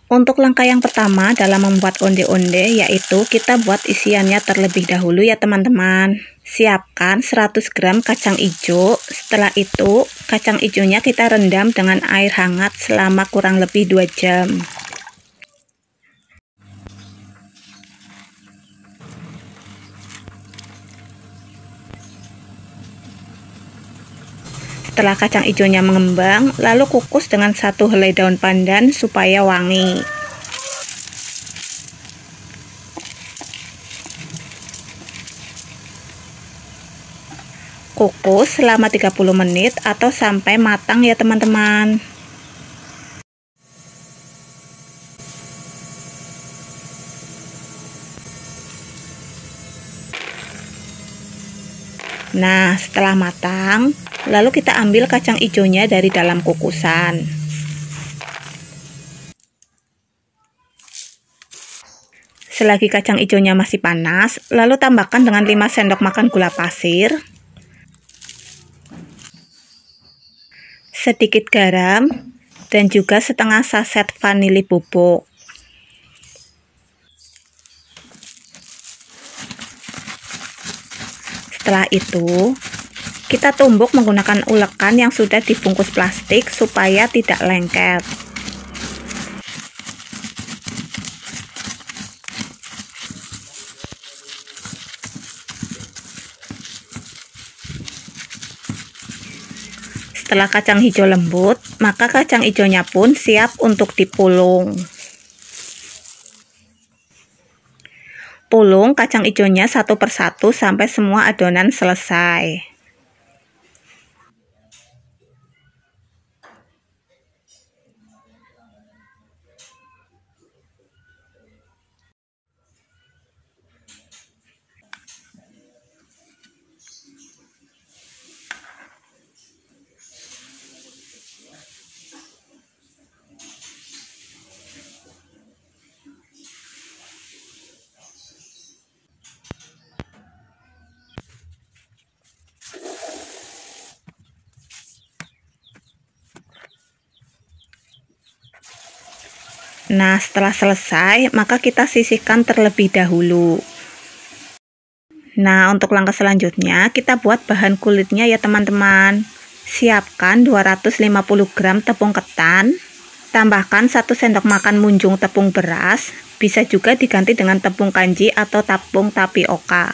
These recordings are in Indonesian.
Untuk langkah yang pertama dalam membuat onde-onde yaitu kita buat isiannya terlebih dahulu ya teman-teman. Siapkan 100 gram kacang hijau. Setelah itu kacang hijaunya kita rendam dengan air hangat selama kurang lebih 2 jam. Setelah kacang hijaunya mengembang, lalu kukus dengan 1 helai daun pandan supaya wangi. Kukus selama 30 menit atau sampai matang ya teman-teman. Nah, setelah matang, lalu kita ambil kacang hijaunya dari dalam kukusan. Selagi kacang hijaunya masih panas, lalu tambahkan dengan 5 sendok makan gula pasir, sedikit garam, dan juga setengah saset vanili bubuk. Setelah itu, kita tumbuk menggunakan ulekan yang sudah dibungkus plastik supaya tidak lengket. Setelah kacang hijau lembut, maka kacang hijaunya pun siap untuk dipulung. Pulung kacang hijaunya satu persatu sampai semua adonan selesai. Nah, setelah selesai, maka kita sisihkan terlebih dahulu. Nah, untuk langkah selanjutnya, kita buat bahan kulitnya ya teman-teman. Siapkan 250 gram tepung ketan, tambahkan 1 sendok makan munjung tepung beras, bisa juga diganti dengan tepung kanji atau tepung tapioka.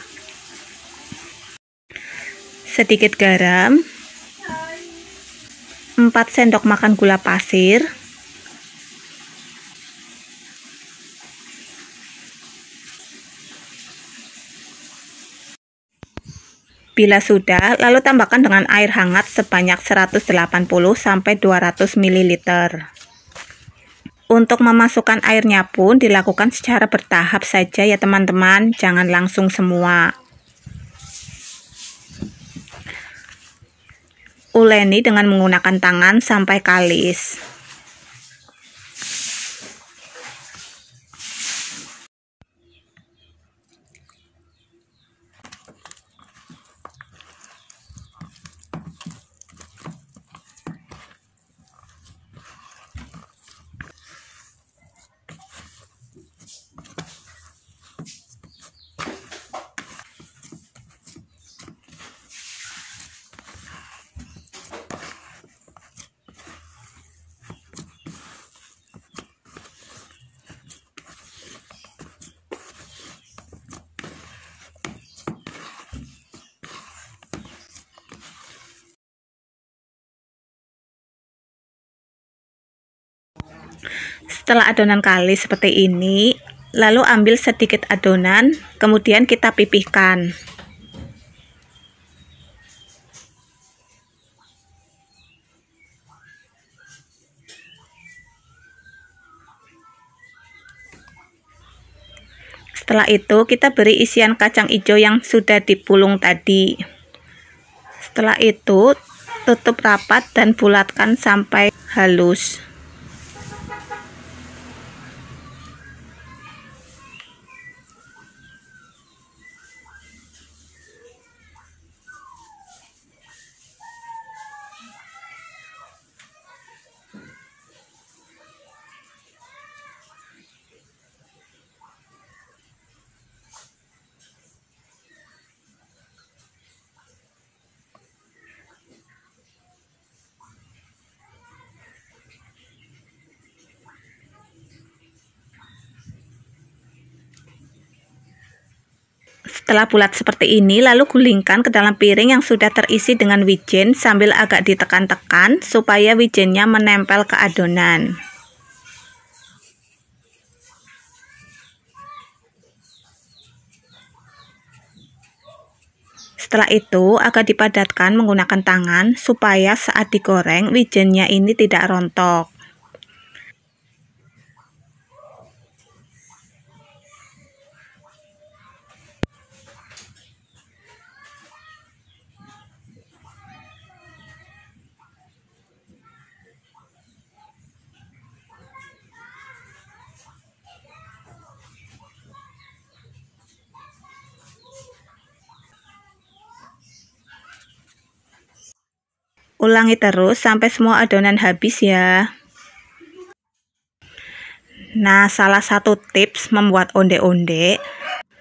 Sedikit garam, 4 sendok makan gula pasir, bila sudah, lalu tambahkan dengan air hangat sebanyak 180-200 ml. Untuk memasukkan airnya pun dilakukan secara bertahap saja ya teman-teman, jangan langsung semua. Uleni dengan menggunakan tangan sampai kalis. Setelah adonan kalis seperti ini, lalu ambil sedikit adonan, kemudian kita pipihkan. Setelah itu kita beri isian kacang hijau yang sudah dipulung tadi. Setelah itu tutup rapat dan bulatkan sampai halus. setelah bulat seperti ini, lalu gulingkan ke dalam piring yang sudah terisi dengan wijen sambil agak ditekan-tekan supaya wijennya menempel ke adonan. Setelah itu agak dipadatkan menggunakan tangan supaya saat digoreng wijennya ini tidak rontok. Ulangi terus sampai semua adonan habis ya. Nah, salah satu tips membuat onde-onde,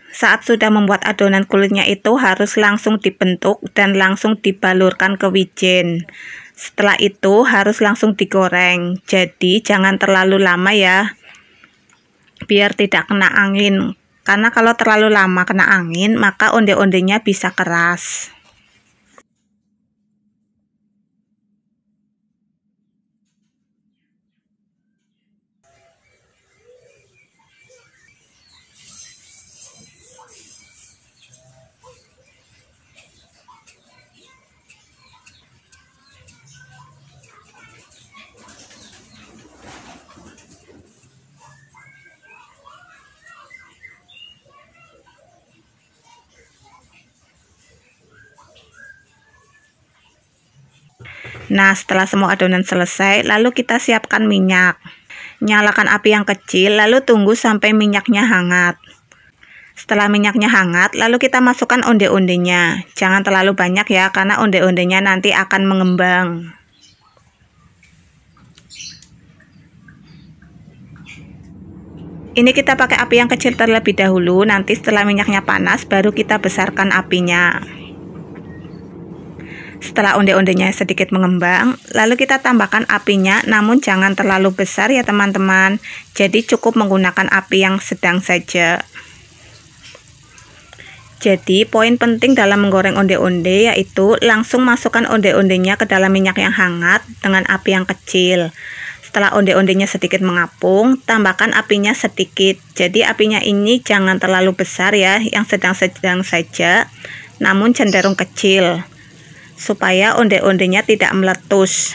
saat sudah membuat adonan kulitnya itu harus langsung dibentuk dan langsung dibalurkan ke wijen. Setelah itu harus langsung digoreng. Jadi jangan terlalu lama ya, biar tidak kena angin. Karena kalau terlalu lama kena angin, maka onde-ondenya bisa keras. Nah, setelah semua adonan selesai, lalu kita siapkan minyak. Nyalakan api yang kecil, lalu tunggu sampai minyaknya hangat. Setelah minyaknya hangat, lalu kita masukkan onde-ondenya. Jangan terlalu banyak ya, karena onde-ondenya nanti akan mengembang. Ini kita pakai api yang kecil terlebih dahulu, nanti setelah minyaknya panas, baru kita besarkan apinya. Setelah onde-ondenya sedikit mengembang, lalu kita tambahkan apinya, namun jangan terlalu besar ya teman-teman. Jadi cukup menggunakan api yang sedang saja. Jadi poin penting dalam menggoreng onde-onde yaitu langsung masukkan onde-ondenya ke dalam minyak yang hangat dengan api yang kecil. Setelah onde-ondenya sedikit mengapung, tambahkan apinya sedikit. Jadi apinya ini jangan terlalu besar ya, yang sedang-sedang saja, namun cenderung kecil, supaya onde-ondenya tidak meletus.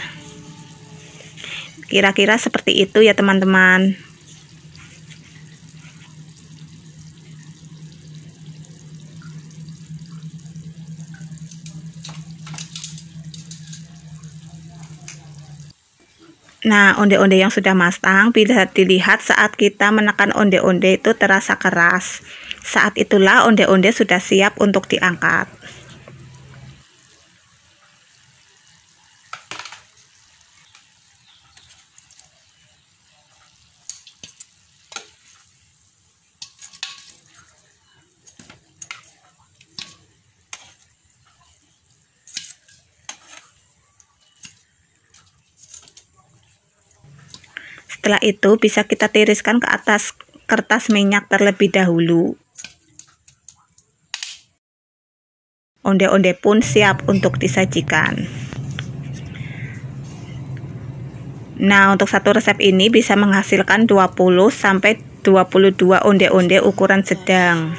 Kira-kira seperti itu ya teman-teman. Nah, onde-onde yang sudah matang bisa dilihat saat kita menekan onde-onde itu terasa keras. Saat itulah onde-onde sudah siap untuk diangkat. Setelah itu bisa kita tiriskan ke atas kertas minyak terlebih dahulu. Onde-onde pun siap untuk disajikan. Nah, untuk satu resep ini bisa menghasilkan 20 sampai 22 onde-onde ukuran sedang.